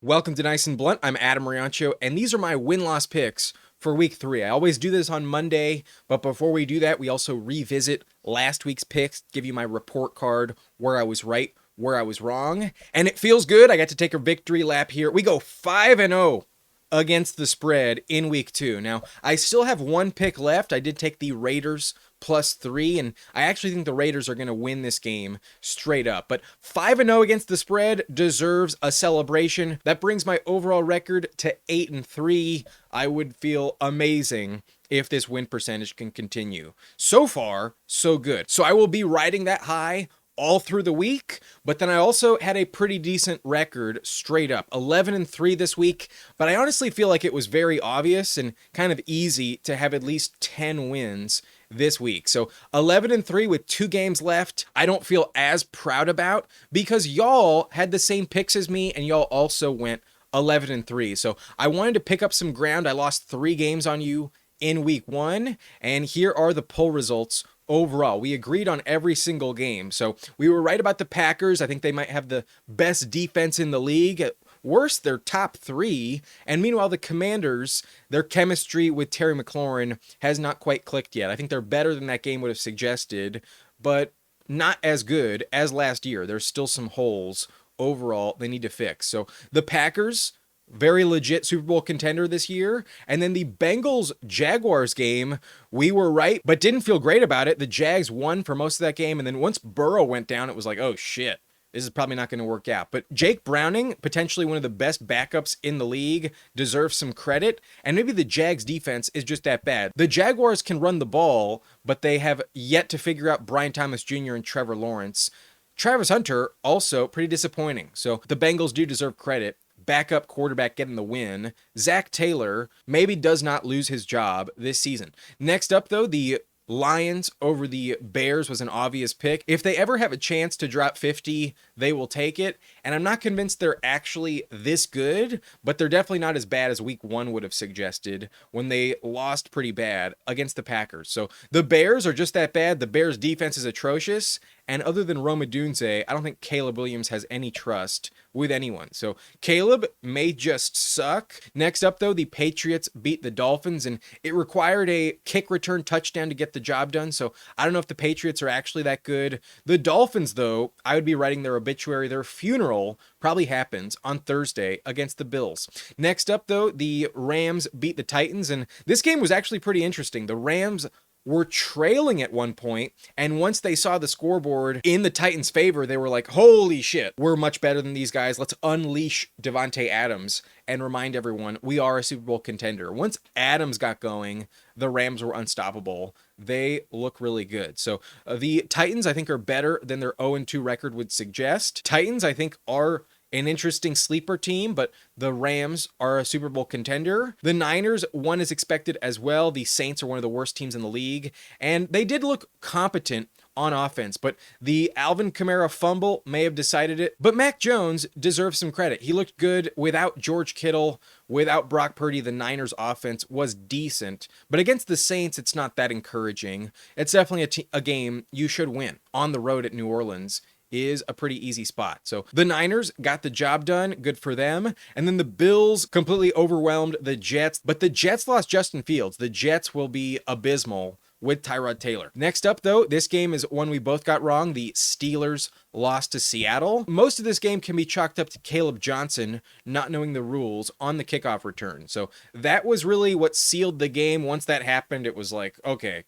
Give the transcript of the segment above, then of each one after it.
Welcome to Nice and Blunt. I'm Adam Riancho, and these are my win-loss picks for week 3. I always do this on Monday, but before we do that, we also revisit last week's picks, give you my report card, where I was right, where I was wrong, and it feels good. I got to take a victory lap here. We go 5-0 against the spread in week 2. Now, I still have one pick left. I did take the Raiders +3, and I actually think the Raiders are going to win this game straight up. But 5-0 against the spread deserves a celebration. That brings my overall record to 8-3. I would feel amazing if this win percentage can continue. So far, so good. So I will be riding that high all through the week, but then I also had a pretty decent record straight up, 11-3 this week, but I honestly feel like it was very obvious and kind of easy to have at least 10 wins this week. So 11-3 with 2 games left, I don't feel as proud about because y'all had the same picks as me and y'all also went 11-3. So I wanted to pick up some ground. I lost 3 games on you in week 1, and here are the poll results. Overall, we agreed on every single game. So we were right about the Packers. I think they might have the best defense in the league. At worst, they're top 3. And meanwhile, the Commanders, their chemistry with Terry McLaurin has not quite clicked yet. I think they're better than that game would have suggested, but not as good as last year. There's still some holes overall they need to fix. So the Packers, very legit Super Bowl contender this year. And then the Bengals Jaguars game, we were right, but didn't feel great about it. The Jags won for most of that game. And then once Burrow went down, it was like, oh shit, this is probably not going to work out. But Jake Browning, potentially one of the best backups in the league, deserves some credit. And maybe the Jags defense is just that bad. The Jaguars can run the ball, but they have yet to figure out Brian Thomas Jr. and Trevor Lawrence. Travis Hunter, also pretty disappointing. So the Bengals do deserve credit. Backup quarterback getting the win. Zach Taylor maybe does not lose his job this season. Next up, though, the Lions over the Bears was an obvious pick. If they ever have a chance to drop 50, they will take it. And I'm not convinced they're actually this good, but they're definitely not as bad as week 1 would have suggested when they lost pretty bad against the Packers. So the Bears are just that bad. The Bears defense is atrocious. And other than Rome Odunze, I don't think Caleb Williams has any trust with anyone. So Caleb may just suck. Next up, though, the Patriots beat the Dolphins, and it required a kick return touchdown to get the job done. So I don't know if the Patriots are actually that good. The Dolphins, though, I would be writing their obituary. Their funeral probably happens on Thursday against the Bills. Next up, though, the Rams beat the Titans, and this game was actually pretty interesting. The Rams were trailing at one point, and once they saw the scoreboard in the Titans' favor, they were like, holy shit, we're much better than these guys. Let's unleash Devontae Adams and remind everyone we are a Super Bowl contender. Once Adams got going, the Rams were unstoppable. They look really good. So the Titans, I think, are better than their 0-2 record would suggest. Titans, I think, are an interesting sleeper team, but the Rams are a Super Bowl contender. The Niners won as expected as well. The Saints are one of the worst teams in the league, and they did look competent on offense, but the Alvin Kamara fumble may have decided it. But Mac Jones deserves some credit. He looked good without George Kittle, without Brock Purdy. The Niners offense was decent, but against the Saints, it's not that encouraging. It's definitely a game you should win on the road at New Orleans. Is a pretty easy spot. So the Niners got the job done. Good for them. And then the Bills completely overwhelmed the Jets, but the Jets lost Justin Fields. The Jets will be abysmal with Tyrod Taylor. Next up, though, this game is one we both got wrong. The Steelers lost to Seattle. Most of this game can be chalked up to Caleb Johnson not knowing the rules on the kickoff return. So that was really what sealed the game. Once that happened, it was like, okay,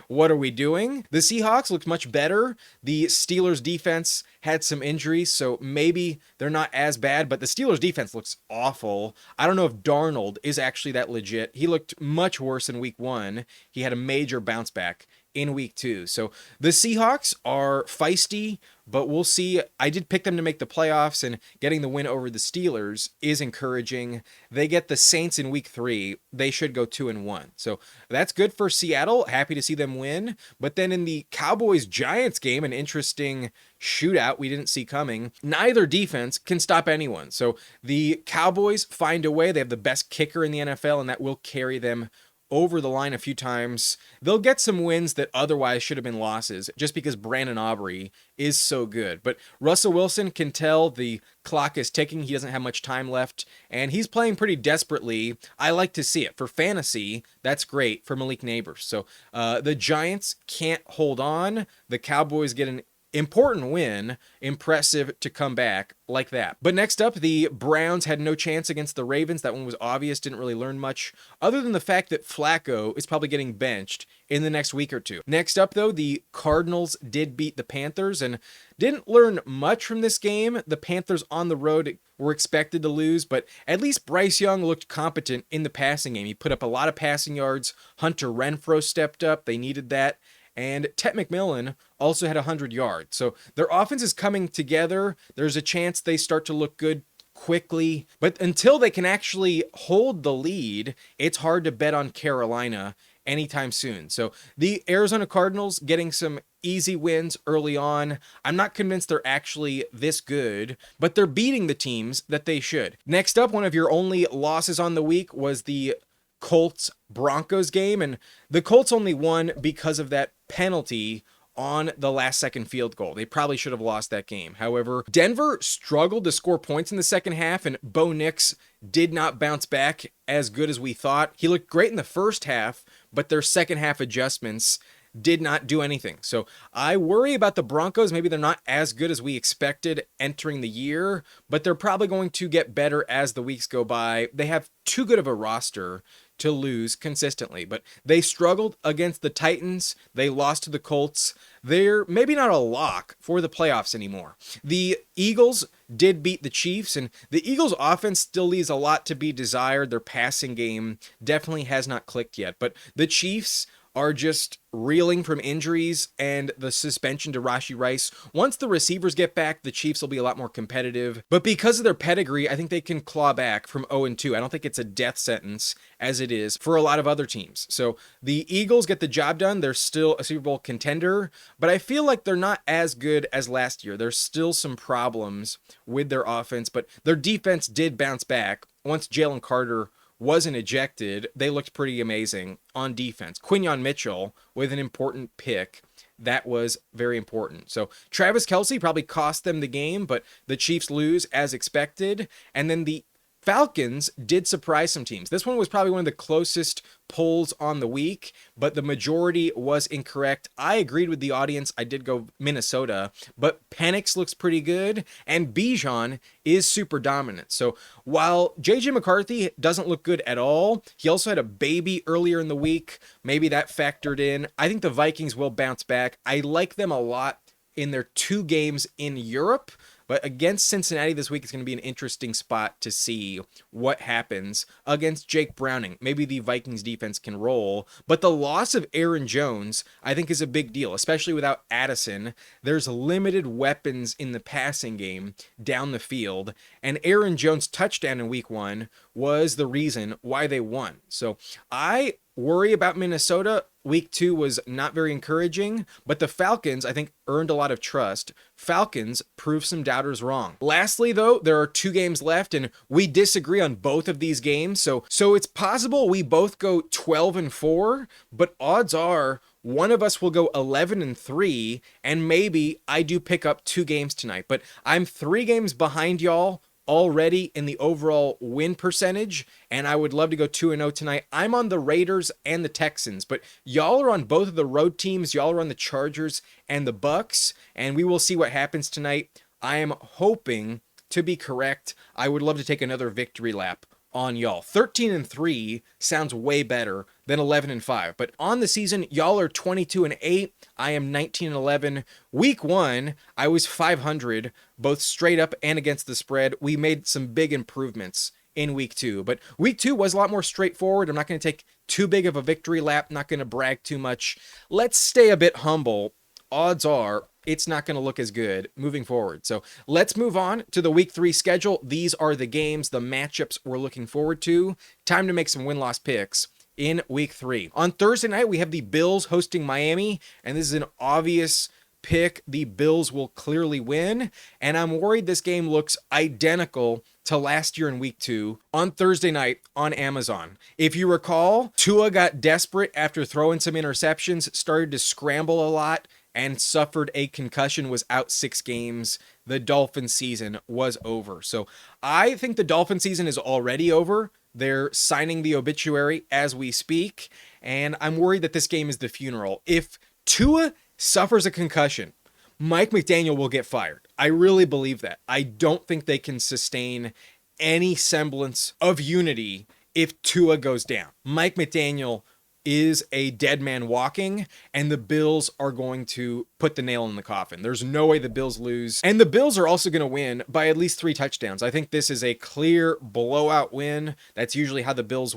what are we doing? The Seahawks looked much better. The Steelers defense had some injuries, so maybe they're not as bad, but the Steelers defense looks awful. I don't know if Darnold is actually that legit. He looked much worse in week 1. He had a major bounce back in week 2. So the Seahawks are feisty, but we'll see. I did pick them to make the playoffs, and getting the win over the Steelers is encouraging. They get the Saints in week 3. They should go 2-1. So that's good for Seattle. Happy to see them win. But then in the Cowboys-Giants game, an interesting shootout we didn't see coming. Neither defense can stop anyone. So the Cowboys find a way. They have the best kicker in the NFL, and that will carry them over the line a few times. They'll get some wins that otherwise should have been losses just because Brandon Aubrey is so good. But Russell Wilson can tell the clock is ticking. He doesn't have much time left, and he's playing pretty desperately. I like to see it. For fantasy, that's great for Malik Neighbors. So the Giants can't hold on. The Cowboys get an important win. Impressive to come back like that. But next up, the Browns had no chance against the Ravens. That one was obvious. Didn't really learn much other than the fact that Flacco is probably getting benched in the next week or two. Next up, though, the Cardinals did beat the Panthers and didn't learn much from this game. The Panthers on the road were expected to lose, but at least Bryce Young looked competent in the passing game. He put up a lot of passing yards. Hunter Renfrow stepped up. They needed that. And Tet McMillan also had 100 yards. So their offense is coming together. There's a chance they start to look good quickly. But until they can actually hold the lead, it's hard to bet on Carolina anytime soon. So the Arizona Cardinals getting some easy wins early on. I'm not convinced they're actually this good, but they're beating the teams that they should. Next up, one of your only losses on the week was the Colts Broncos game, and the Colts only won because of that penalty on the last second field goal. They probably should have lost that game. However, Denver struggled to score points in the second half, and Bo Nix did not bounce back as good as we thought. He looked great in the first half, but their second half adjustments did not do anything. So I worry about the Broncos. Maybe they're not as good as we expected entering the year, but they're probably going to get better as the weeks go by. They have too good of a roster to lose consistently, but they struggled against the Titans. They lost to the Colts. They're maybe not a lock for the playoffs anymore. The Eagles did beat the Chiefs, and the Eagles offense still leaves a lot to be desired. Their passing game definitely has not clicked yet, but the Chiefs are just reeling from injuries and the suspension to Rashee Rice. Once the receivers get back, the Chiefs will be a lot more competitive. But because of their pedigree, I think they can claw back from 0-2. I don't think it's a death sentence as it is for a lot of other teams. So the Eagles get the job done. They're still a Super Bowl contender, but I feel like they're not as good as last year. There's still some problems with their offense, but their defense did bounce back. Once Jalen Carter wasn't ejected, they looked pretty amazing on defense. Quinyon Mitchell with an important pick. That was very important. So Travis Kelce probably cost them the game, but the Chiefs lose as expected. And then the Falcons did surprise some teams. This one was probably one of the closest polls on the week, but the majority was incorrect. I agreed with the audience. I did go Minnesota, but Penix looks pretty good, and Bijan is super dominant. So while JJ McCarthy doesn't look good at all, he also had a baby earlier in the week. Maybe that factored in. I think the Vikings will bounce back. I like them a lot in their 2 games in Europe. But against Cincinnati this week, it's going to be an interesting spot to see what happens against Jake Browning. Maybe the Vikings defense can roll. But the loss of Aaron Jones, I think, is a big deal, especially without Addison. There's limited weapons in the passing game down the field. And Aaron Jones' touchdown in week 1 was the reason why they won. So I worry about Minnesota. Week 2 was not very encouraging, but the Falcons, I think, earned a lot of trust. Falcons proved some doubters wrong. Lastly, though, there are 2 games left, and we disagree on both of these games. So it's possible we both go 12-4, but odds are one of us will go 11-3, and maybe I do pick up 2 games tonight. But I'm 3 games behind y'all already in the overall win percentage, and I would love to go 2-0 tonight. I'm on the Raiders and the Texans, but y'all are on both of the road teams. Y'all are on the Chargers and the Bucs, and we will see what happens tonight. I am hoping to be correct. I would love to take another victory lap on y'all. 13-3 sounds way better than 11-5, but on the season, y'all are 22-8. I am 19-11. Week 1, I was 500, both straight up and against the spread. We made some big improvements in week 2, but week 2 was a lot more straightforward. I'm not going to take too big of a victory lap, not going to brag too much. Let's stay a bit humble. Odds are it's not going to look as good moving forward. So let's move on to the week 3 schedule. These are the games, the matchups we're looking forward to. Time to make some win-loss picks in week 3. On Thursday night, we have the Bills hosting Miami, and this is an obvious pick. The Bills will clearly win, and I'm worried this game looks identical to last year in week 2 on Thursday night on Amazon. If you recall, Tua got desperate after throwing some interceptions, started to scramble a lot, and suffered a concussion, was out 6 games. The Dolphins season was over. So I think the Dolphins season is already over. They're signing the obituary as we speak, and I'm worried that this game is the funeral. If Tua suffers a concussion, Mike McDaniel will get fired. I really believe that. I don't think they can sustain any semblance of unity if Tua goes down. Mike McDaniel is a dead man walking, and the Bills are going to put the nail in the coffin. There's no way the Bills lose. And the Bills are also going to win by at least 3 touchdowns. I think this is a clear blowout win. That's usually how the Bills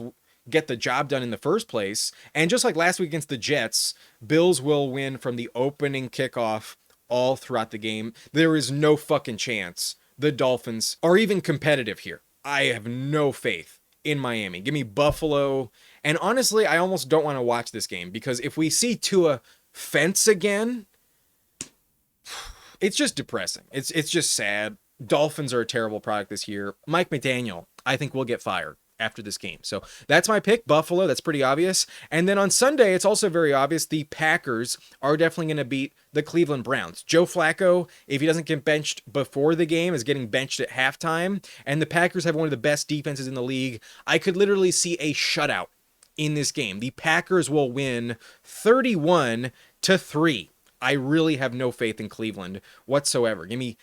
get the job done in the first place. And just like last week against the Jets, Bills will win from the opening kickoff all throughout the game. There is no fucking chance the Dolphins are even competitive here. I have no faith in Miami. Give me Buffalo. And honestly, I almost don't want to watch this game, because if we see Tua fence again, it's just depressing. It's just sad. Dolphins are a terrible product this year. Mike McDaniel, I think, will get fired after this game. So that's my pick, Buffalo. That's pretty obvious. And then on Sunday, it's also very obvious the Packers are definitely going to beat the Cleveland Browns. Joe Flacco, if he doesn't get benched before the game, is getting benched at halftime. And the Packers have one of the best defenses in the league. I could literally see a shutout in this game. The Packers will win 31-3. I really have no faith in Cleveland whatsoever. Give me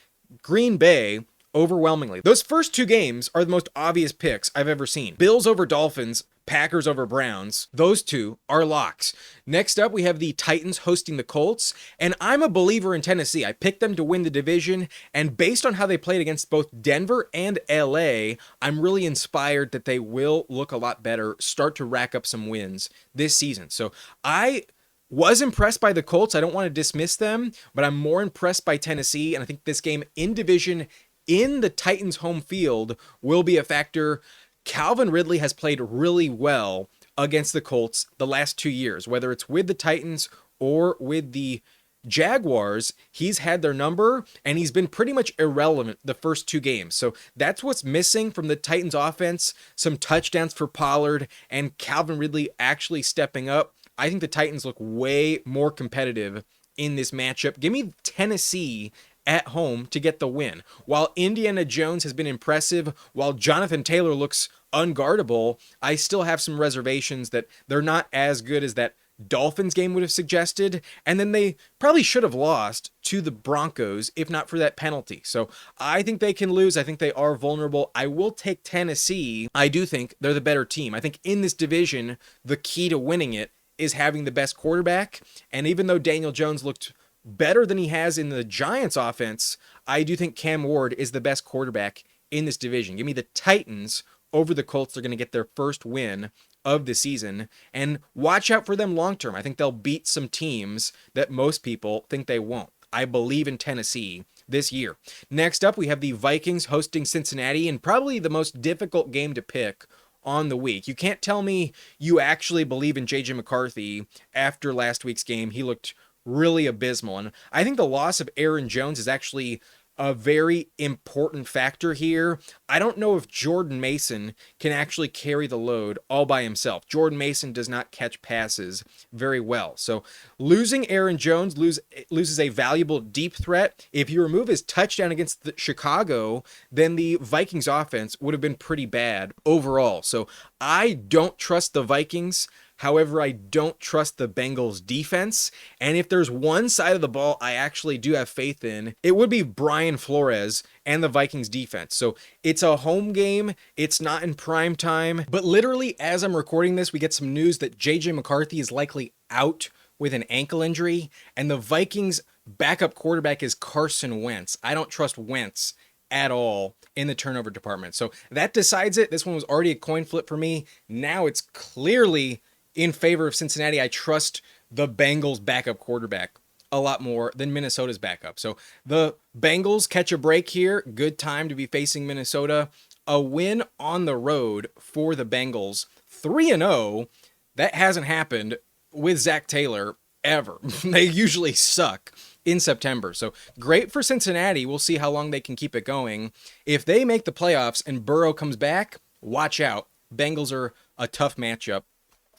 Green Bay overwhelmingly. Those first 2 games are the most obvious picks I've ever seen. Bills over Dolphins, Packers over Browns. Those 2 are locks. Next up, we have the Titans hosting the Colts, and I'm a believer in Tennessee. I picked them to win the division, and based on how they played against both Denver and LA, I'm really inspired that they will look a lot better, start to rack up some wins this season. So I was impressed by the Colts. I don't want to dismiss them, but I'm more impressed by Tennessee, and I think this game in division in the Titans' home field will be a factor. Calvin Ridley has played really well against the Colts the last 2 years, whether it's with the Titans or with the Jaguars. He's had their number, and he's been pretty much irrelevant the first 2 games. So that's what's missing from the Titans offense. Some touchdowns for Pollard and Calvin Ridley actually stepping up. I think the Titans look way more competitive in this matchup. Give me Tennessee at home to get the win. While Indiana Jones has been impressive, while Jonathan Taylor looks unguardable, I still have some reservations that they're not as good as that Dolphins game would have suggested, and then they probably should have lost to the Broncos if not for that penalty. So I think they can lose. I think they are vulnerable. I will take Tennessee. I do think they're the better team. I think in this division, the key to winning it is having the best quarterback, and even though Daniel Jones looked better than he has in the Giants offense, I do think Cam Ward is the best quarterback in this division. Give me the Titans over the Colts. They're going to get their first win of the season, and watch out for them long term. I think they'll beat some teams that most people think they won't. I believe in Tennessee this year. Next up, we have the Vikings hosting Cincinnati, and probably the most difficult game to pick on the week. You can't tell me you actually believe in JJ McCarthy after last week's game. He looked really abysmal. And I think the loss of Aaron Jones is actually a very important factor here. I don't know if Jordan Mason can actually carry the load all by himself. Jordan Mason does not catch passes very well. So losing Aaron Jones loses a valuable deep threat. If you remove his touchdown against Chicago, then the Vikings offense would have been pretty bad overall. So I don't trust the Vikings. However, I don't trust the Bengals defense. And if there's one side of the ball I actually do have faith in, it would be Brian Flores and the Vikings defense. So it's a home game. It's not in prime time. But literally, as I'm recording this, we get some news that JJ McCarthy is likely out with an ankle injury. And the Vikings backup quarterback is Carson Wentz. I don't trust Wentz at all in the turnover department. So that decides it. This one was already a coin flip for me. Now it's clearly in favor of Cincinnati. I trust the Bengals backup quarterback a lot more than Minnesota's backup. So the Bengals catch a break here. Good time to be facing Minnesota. A win on the road for the Bengals. 3-0. That hasn't happened with Zach Taylor ever. They usually suck in September. So great for Cincinnati. We'll see how long they can keep it going. If they make the playoffs and Burrow comes back, watch out. Bengals are a tough matchup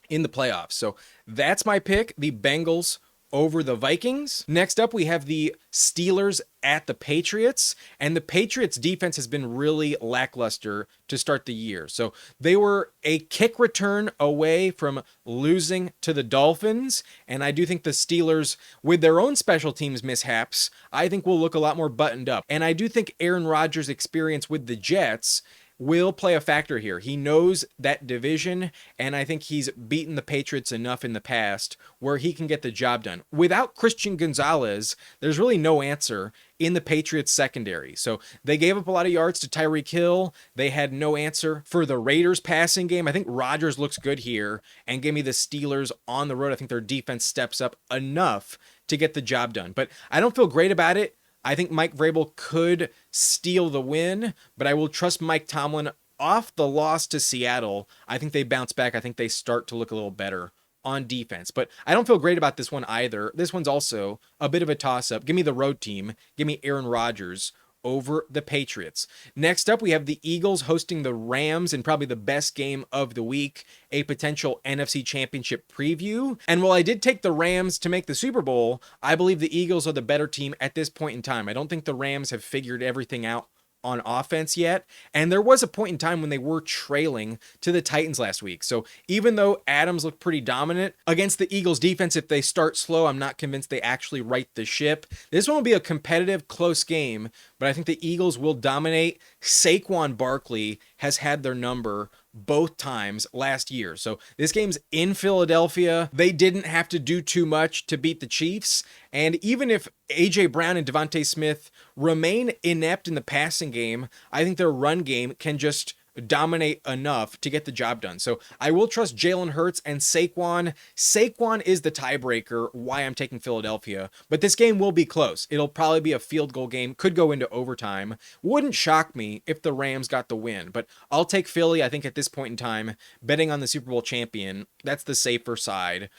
in the playoffs. So that's my pick, the Bengals over the Vikings. Next up, we have the Steelers at the Patriots, and the Patriots defense has been really lackluster to start the year. So they were a kick return away from losing to the Dolphins, and I do think the Steelers, with their own special teams mishaps, I think will look a lot more buttoned up. And I do think Aaron Rodgers' experience with the Jets will play a factor here. He knows that division, and I think he's beaten the Patriots enough in the past where he can get the job done. Without Christian Gonzalez, there's really no answer in the Patriots secondary. So they gave up a lot of yards to Tyreek Hill. They had no answer for the Raiders passing game. I think Rodgers looks good here, and give me the Steelers on the road. I think their defense steps up enough to get the job done, but I don't feel great about it. I think Mike Vrabel could steal the win, but I will trust Mike Tomlin off the loss to Seattle. I think they bounce back. I think they start to look a little better on defense, but I don't feel great about this one either. This one's also a bit of a toss-up. Give me the road team. Give me Aaron Rodgers over the Patriots. Next up, we have the Eagles hosting the Rams in probably the best game of the week, a potential NFC Championship preview. And while I did take the Rams to make the Super Bowl, I believe the Eagles are the better team at this point in time. I don't think the Rams have figured everything out on offense yet, and there was a point in time when they were trailing to the Titans last week. So even though Adams looked pretty dominant against the Eagles defense, if they start slow, I'm not convinced they actually right the ship. This one will be a competitive, close game, but I think the Eagles will dominate. Saquon Barkley has had their number both times last year. So this game's in Philadelphia. They didn't have to do too much to beat the Chiefs. And even if A.J. Brown and Devontae Smith remain inept in the passing game, I think their run game can just dominate enough to get the job done. So I will trust Jalen Hurts and Saquon. Saquon is the tiebreaker why I'm taking Philadelphia, but this game will be close. It'll probably be a field goal game, could go into overtime. Wouldn't shock me if the Rams got the win, but I'll take Philly. I think at this point in time, betting on the Super Bowl champion, that's the safer side.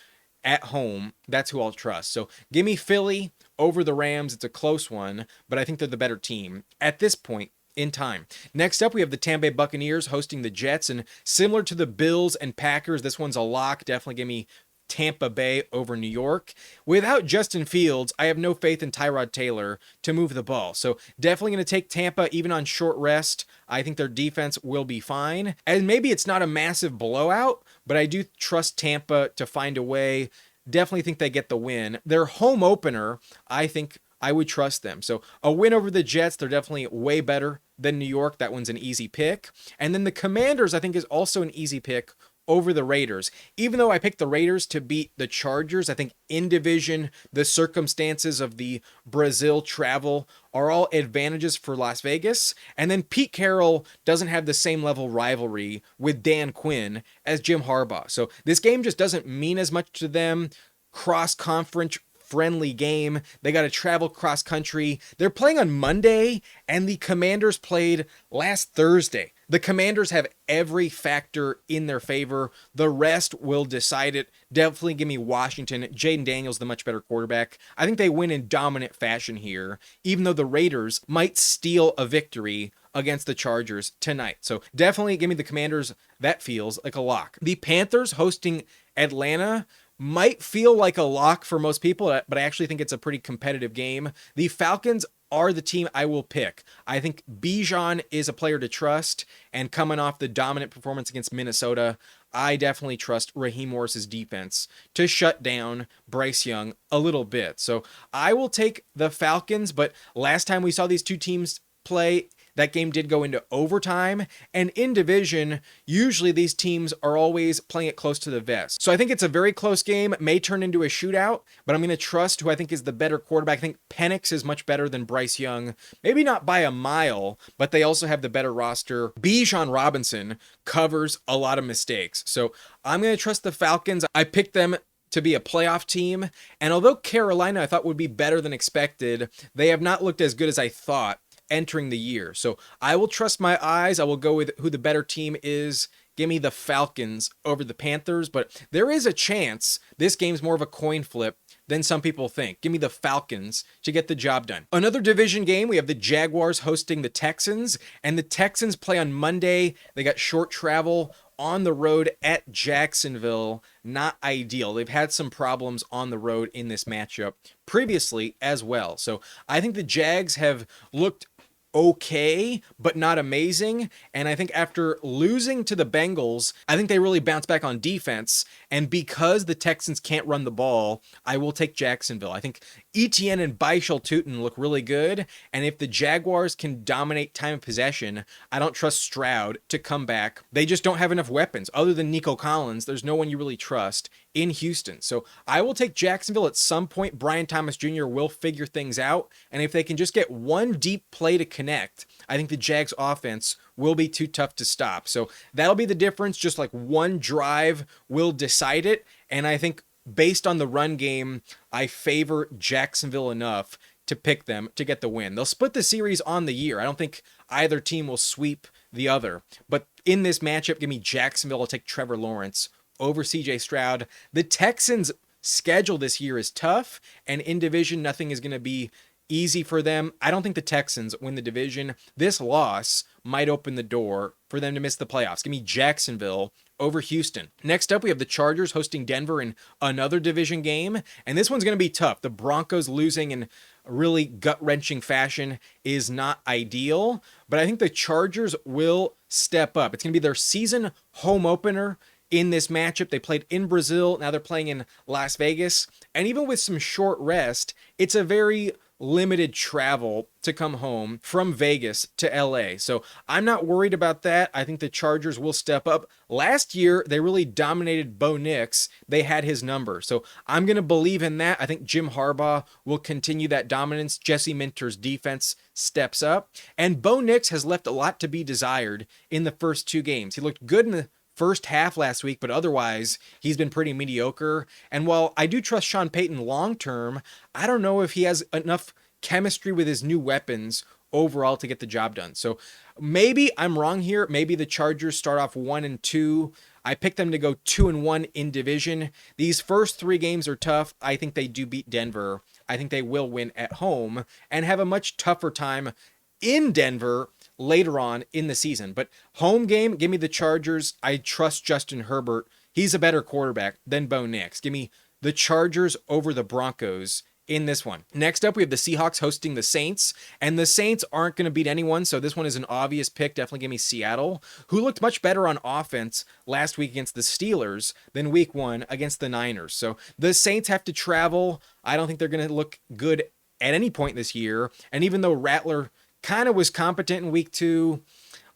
At home, that's who I'll trust. So give me Philly over the Rams. It's a close one, but I think they're the better team at this point in time. Next up, we have the Tampa Bay Buccaneers hosting the Jets, and similar to the Bills and Packers, this one's a lock. Definitely give me Tampa Bay over New York. Without Justin Fields, I have no faith in Tyrod Taylor to move the ball. So definitely going to take Tampa even on short rest. I think their defense will be fine. And maybe it's not a massive blowout, but I do trust Tampa to find a way. Definitely think they get the win. Their home opener, I think I would trust them. So a win over the Jets, they're definitely way better than New York. That one's an easy pick. And then the Commanders, I think, is also an easy pick over the Raiders. Even though I picked the Raiders to beat the Chargers, I think in division, the circumstances of the Brazil travel are all advantages for Las Vegas. And then Pete Carroll doesn't have the same level rivalry with Dan Quinn as Jim Harbaugh. So this game just doesn't mean as much to them. Cross-conference friendly game. They got to travel cross country. They're playing on Monday, and the Commanders played last Thursday. The Commanders have every factor in their favor. The rest will decide it. Definitely give me Washington. Jaden Daniels, the much better quarterback. I think they win in dominant fashion here, even though the Raiders might steal a victory against the Chargers tonight. So definitely give me the Commanders. That feels like a lock. The Panthers hosting Atlanta might feel like a lock for most people, but I actually think it's a pretty competitive game. The Falcons are the team I will pick. I think Bijan is a player to trust, and coming off the dominant performance against Minnesota, I definitely trust Raheem Morris's defense to shut down Bryce Young a little bit. So I will take the Falcons, but last time we saw these two teams play, that game did go into overtime, and in division, usually these teams are always playing it close to the vest. So I think it's a very close game, may turn into a shootout, but I'm going to trust who I think is the better quarterback. I think Penix is much better than Bryce Young, maybe not by a mile, but they also have the better roster. Bijan Robinson covers a lot of mistakes. So I'm going to trust the Falcons. I picked them to be a playoff team, and although Carolina I thought would be better than expected, they have not looked as good as I thought entering the year. So I will trust my eyes. I will go with who the better team is. Give me the Falcons over the Panthers, but there is a chance this game's more of a coin flip than some people think. Give me the Falcons to get the job done. Another division game, we have the Jaguars hosting the Texans, and the Texans play on Monday. They got short travel on the road at Jacksonville. Not ideal. They've had some problems on the road in this matchup previously as well. So I think the Jags have looked okay, but not amazing. And I think after losing to the Bengals, I think they really bounced back on defense. And because the Texans can't run the ball, I will take Jacksonville. I think ETN and Baishal Tutin look really good. And if the Jaguars can dominate time of possession, I don't trust Stroud to come back. They just don't have enough weapons. Other than Nico Collins, there's no one you really trust in Houston. So I will take Jacksonville at some point. Brian Thomas Jr. will figure things out. And if they can just get one deep play to connect, I think the Jags offense will be too tough to stop. So that'll be the difference. Just like one drive will decide it. And I think based on the run game, I favor Jacksonville enough to pick them to get the win. They'll split the series on the year. I don't think either team will sweep the other. But in this matchup, give me Jacksonville. I'll take Trevor Lawrence over CJ Stroud. The Texans' schedule this year is tough, and in division, nothing is going to be easy for them. I don't think the Texans win the division. This loss might open the door for them to miss the playoffs. Give me Jacksonville over Houston. Next up, we have the Chargers hosting Denver in another division game, and this one's going to be tough. The Broncos losing in a really gut-wrenching fashion is not ideal, but I think the Chargers will step up. It's going to be their season home opener in this matchup. They played in Brazil, now they're playing in Las Vegas, and even with some short rest, it's a very limited travel to come home from Vegas to LA. So I'm not worried about that. I think the Chargers will step up. Last year, they really dominated Bo Nix. They had his number. So I'm going to believe in that. I think Jim Harbaugh will continue that dominance. Jesse Minter's defense steps up. And Bo Nix has left a lot to be desired in the first two games. He looked good in the first half last week, but otherwise he's been pretty mediocre. And while I do trust Sean Payton long term, I don't know if he has enough chemistry with his new weapons overall to get the job done. So maybe I'm wrong here. Maybe the Chargers start off 1-2. I picked them to go 2-1 in division. These first three games are tough. I think they do beat Denver. I think they will win at home and have a much tougher time in Denver later on in the season. But home game, give me the Chargers. I trust Justin Herbert. He's a better quarterback than Bo Nix. Give me the Chargers over the Broncos in this one. Next up, we have the Seahawks hosting the Saints, and the Saints aren't going to beat anyone, so this one is an obvious pick. Definitely give me Seattle, who looked much better on offense last week against the Steelers than week one against the Niners. So the Saints have to travel. I don't think they're going to look good at any point this year, and even though Rattler kind of was competent in week two,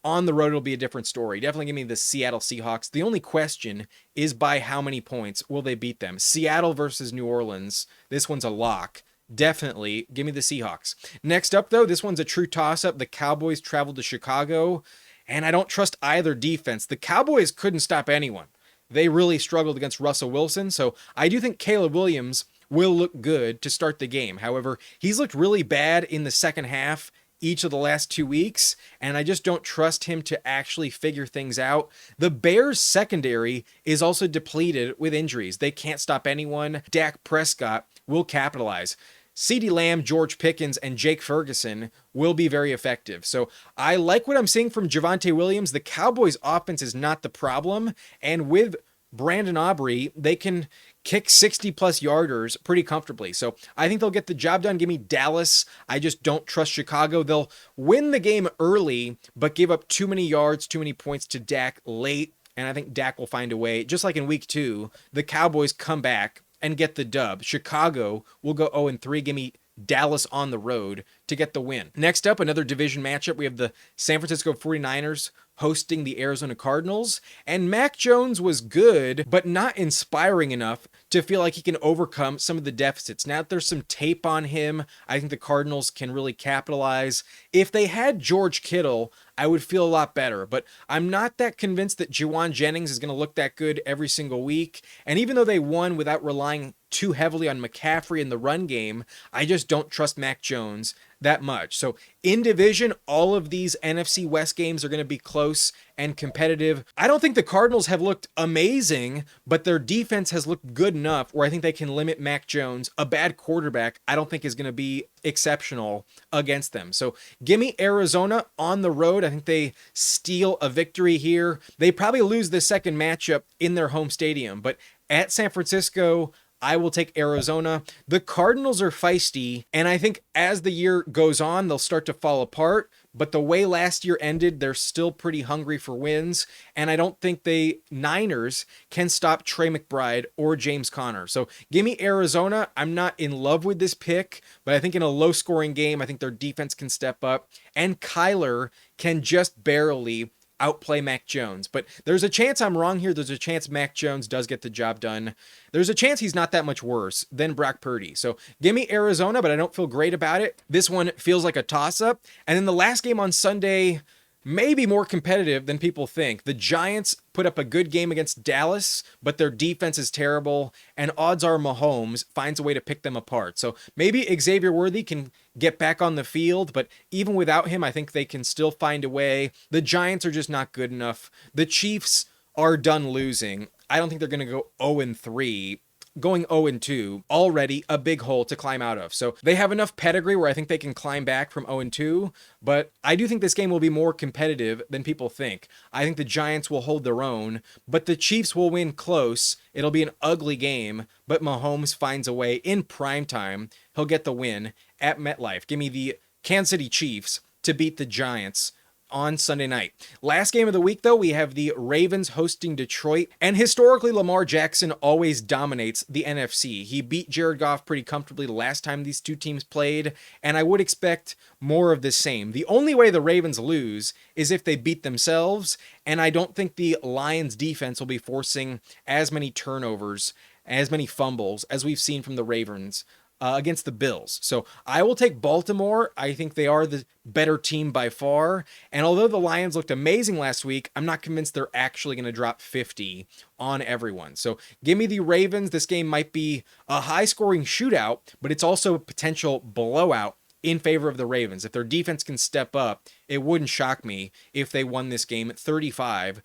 on the road it'll be a different story. Definitely give me the Seattle Seahawks. The only question is by how many points will they beat them? Seattle versus New Orleans. This one's a lock. Definitely give me the Seahawks. Next up, though, this one's a true toss-up. The Cowboys traveled to Chicago, and I don't trust either defense. The Cowboys couldn't stop anyone. They really struggled against Russell Wilson, so I do think Caleb Williams will look good to start the game. However, he's looked really bad in the second half each of the last 2 weeks, and I just don't trust him to actually figure things out. The Bears secondary is also depleted with injuries. They can't stop anyone. Dak Prescott will capitalize. CeeDee Lamb, George Pickens, and Jake Ferguson will be very effective. So I like what I'm seeing from Javonte Williams. The Cowboys offense is not the problem, and with Brandon Aubrey, they can kick 60-plus yarders pretty comfortably. So I think they'll get the job done. Give me Dallas. I just don't trust Chicago. They'll win the game early, but give up too many yards, too many points to Dak late, and I think Dak will find a way. Just like in week two, the Cowboys come back and get the dub. Chicago will go 0-3. Give me Dallas on the road to get the win. Next up, another division matchup. We have the San Francisco 49ers hosting the Arizona Cardinals, and Mac Jones was good, but not inspiring enough to feel like he can overcome some of the deficits. Now that there's some tape on him, I think the Cardinals can really capitalize. If they had George Kittle, I would feel a lot better, but I'm not that convinced that Juwan Jennings is going to look that good every single week, and even though they won without relying too heavily on McCaffrey in the run game, I just don't trust Mac Jones that much. So in division, all of these NFC West games are going to be close and competitive. I don't think the Cardinals have looked amazing, but their defense has looked good enough where I think they can limit Mac Jones. A bad quarterback, I don't think is going to be exceptional against them. So give me Arizona on the road. I think they steal a victory here. They probably lose the second matchup in their home stadium, but at San Francisco, I will take Arizona. The Cardinals are feisty, and I think as the year goes on, they'll start to fall apart. But the way last year ended, they're still pretty hungry for wins, and I don't think the Niners can stop Trey McBride or James Conner. So give me Arizona. I'm not in love with this pick, but I think in a low-scoring game, I think their defense can step up, and Kyler can just barely outplay Mac Jones. But there's a chance I'm wrong here. There's a chance Mac Jones does get the job done. There's a chance he's not that much worse than Brock Purdy. So give me Arizona, but I don't feel great about it. This one feels like a toss-up. And then the last game on Sunday, maybe more competitive than people think. The Giants put up a good game against Dallas, but their defense is terrible, and odds are Mahomes finds a way to pick them apart. So maybe Xavier Worthy can get back on the field, but even without him, I think they can still find a way. The Giants are just not good enough. The Chiefs are done losing. I don't think they're going to go 0-3. Going 0-2, already a big hole to climb out of. So they have enough pedigree where I think they can climb back from 0-2, but I do think this game will be more competitive than people think. I think the Giants will hold their own, but the Chiefs will win close. It'll be an ugly game, but Mahomes finds a way in primetime. He'll get the win at MetLife. Give me the Kansas City Chiefs to beat the Giants on Sunday night. Last game of the week, though, we have the Ravens hosting Detroit. And historically, Lamar Jackson always dominates the NFC. He beat Jared Goff pretty comfortably the last time these two teams played, and I would expect more of the same. The only way the Ravens lose is if they beat themselves, and I don't think the Lions defense will be forcing as many turnovers, as many fumbles as we've seen from the Ravens against the Bills. So I will take Baltimore. I think they are the better team by far. And although the Lions looked amazing last week, I'm not convinced they're actually going to drop 50 on everyone. So give me the Ravens. This game might be a high-scoring shootout, but it's also a potential blowout in favor of the Ravens. If their defense can step up, it wouldn't shock me if they won this game 35-14.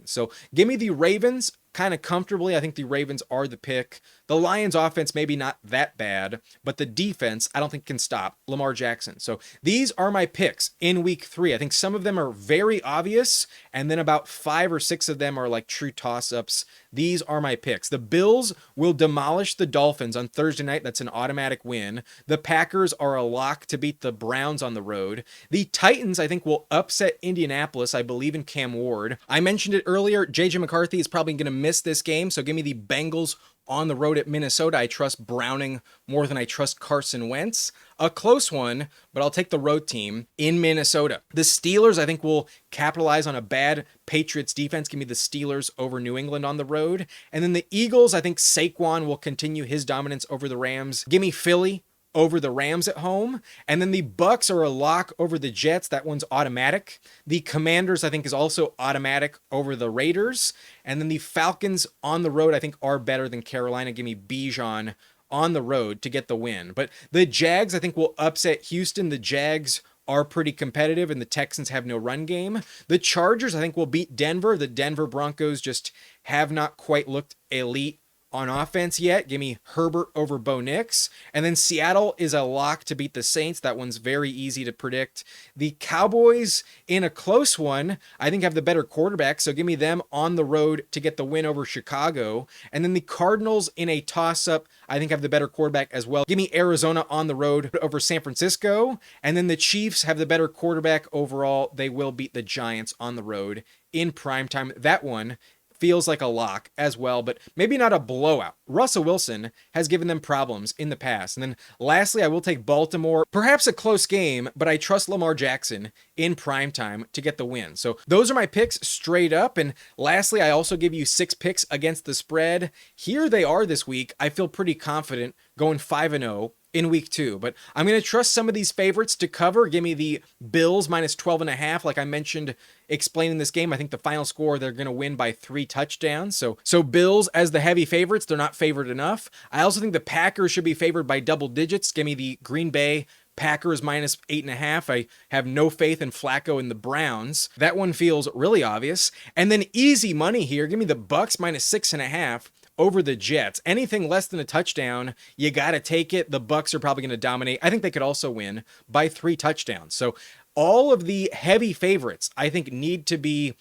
So give me the Ravens kind of comfortably. I think the Ravens are the pick. The Lions offense maybe not that bad, but the defense I don't think can stop Lamar Jackson. So these are my picks in week 3. I think some of them are very obvious, and then about 5 or 6 of them are like true toss-ups. These are my picks. The Bills will demolish the Dolphins on Thursday night. That's an automatic win. The Packers are a lock to beat the Browns on the road. The Titans, I think, will upset Indianapolis. I believe in Cam Ward. I mentioned it earlier. JJ McCarthy is probably going to miss this game, so give me the Bengals on the road at Minnesota. I trust Browning more than I trust Carson Wentz. A close one, but I'll take the road team in Minnesota. The Steelers, I think, will capitalize on a bad Patriots defense. Give me the Steelers over New England on the road. And then the Eagles, I think Saquon will continue his dominance over the Rams. Give me Philly over the Rams at home. And then the Bucs are a lock over the Jets. That one's automatic. The Commanders, I think, is also automatic over the Raiders. And then the Falcons on the road, I think, are better than Carolina. Give me Bijan on the road to get the win. But the Jags, I think, will upset Houston. The Jags are pretty competitive, and the Texans have no run game. The Chargers, I think, will beat Denver. The Denver Broncos just have not quite looked elite on offense yet. Give me Herbert over Bo Nix. And then Seattle is a lock to beat the Saints. That one's very easy to predict. The Cowboys, in a close one, I think have the better quarterback, so give me them on the road to get the win over Chicago. And then the Cardinals, in a toss-up, I think have the better quarterback as well. Give me Arizona on the road over San Francisco. And then the Chiefs have the better quarterback overall. They will beat the Giants on the road in primetime. That one feels like a lock as well, but maybe not a blowout. Russell Wilson has given them problems in the past. And then lastly, I will take Baltimore. Perhaps a close game, but I trust Lamar Jackson in primetime to get the win. So those are my picks straight up. And lastly, I also give you 6 picks against the spread. Here they are this week. I feel pretty confident going 5-0 in week 2, but I'm going to trust some of these favorites to cover. Give me the Bills minus 12.5. Like I mentioned, explaining this game, I think the final score, they're going to win by 3 touchdowns. So Bills as the heavy favorites, they're not favored enough. I also think the Packers should be favored by double digits. Give me the Green Bay Packers minus 8.5. I have no faith in Flacco and the Browns. That one feels really obvious. And then easy money here. Give me the Bucs minus 6.5 over the Jets. Anything less than a touchdown, you got to take it. The Bucs are probably going to dominate. I think they could also win by 3 touchdowns. So all of the heavy favorites, I think, need to be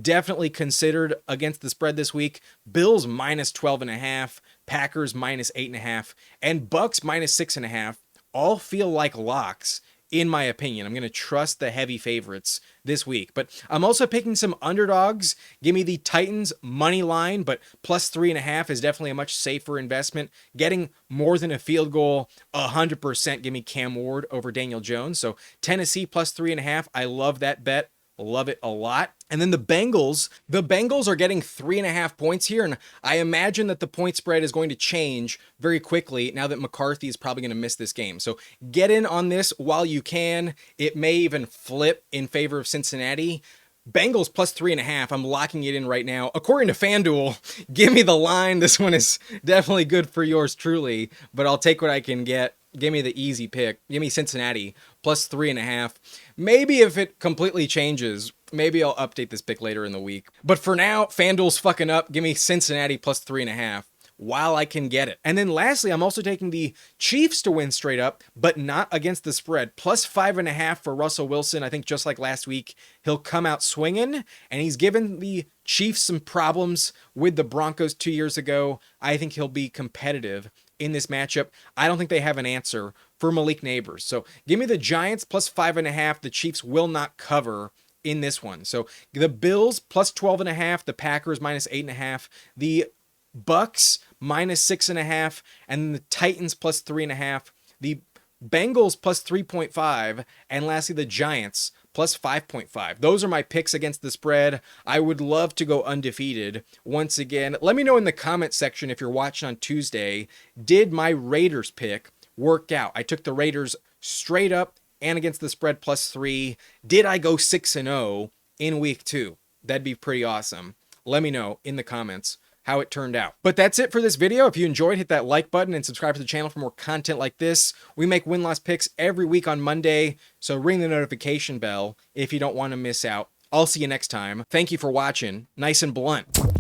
definitely considered against the spread this week. Bills minus 12.5, Packers minus 8.5, and Bucs minus 6.5 all feel like locks, in my opinion. I'm going to trust the heavy favorites this week. But I'm also picking some underdogs. Give me the Titans money line, but plus 3.5 is definitely a much safer investment. Getting more than a field goal, 100%. Give me Cam Ward over Daniel Jones. So Tennessee plus 3.5. I love that bet. Love it a lot. And then the Bengals are getting 3.5 points here. And I imagine that the point spread is going to change very quickly now that McCarthy is probably going to miss this game. So get in on this while you can. It may even flip in favor of Cincinnati. Bengals plus 3.5. I'm locking it in right now. According to FanDuel, give me the line. This one is definitely good for yours truly, but I'll take what I can get. Give me the easy pick. Give me Cincinnati plus 3.5. Maybe if it completely changes, maybe I'll update this pick later in the week. But for now, FanDuel's fucking up. Give me Cincinnati plus 3.5 while I can get it. And then lastly, I'm also taking the Chiefs to win straight up, but not against the spread. Plus 5.5 for Russell Wilson. I think just like last week, he'll come out swinging, and he's given the Chiefs some problems with the Broncos 2 years ago. I think he'll be competitive in this matchup. I don't think they have an answer for Malik Neighbors. So give me the Giants plus 5.5. The Chiefs will not cover in this one. So the Bills plus 12.5, the Packers minus 8.5, the Bucs minus 6.5, and the Titans plus 3.5, the Bengals plus 3.5, and lastly the Giants plus 5.5. Those are my picks against the spread. I would love to go undefeated once again. Let me know in the comment section if you're watching on Tuesday, did my Raiders pick work out? I took the Raiders straight up and against the spread plus 3. Did I go 6-0 in week 2? That'd be pretty awesome. Let me know in the comments how it turned out. But that's it for this video. If you enjoyed, hit that like button and subscribe to the channel for more content like this. We make win-loss picks every week on Monday, so ring the notification bell if you don't want to miss out. I'll see you next time. Thank you for watching. Nice and blunt.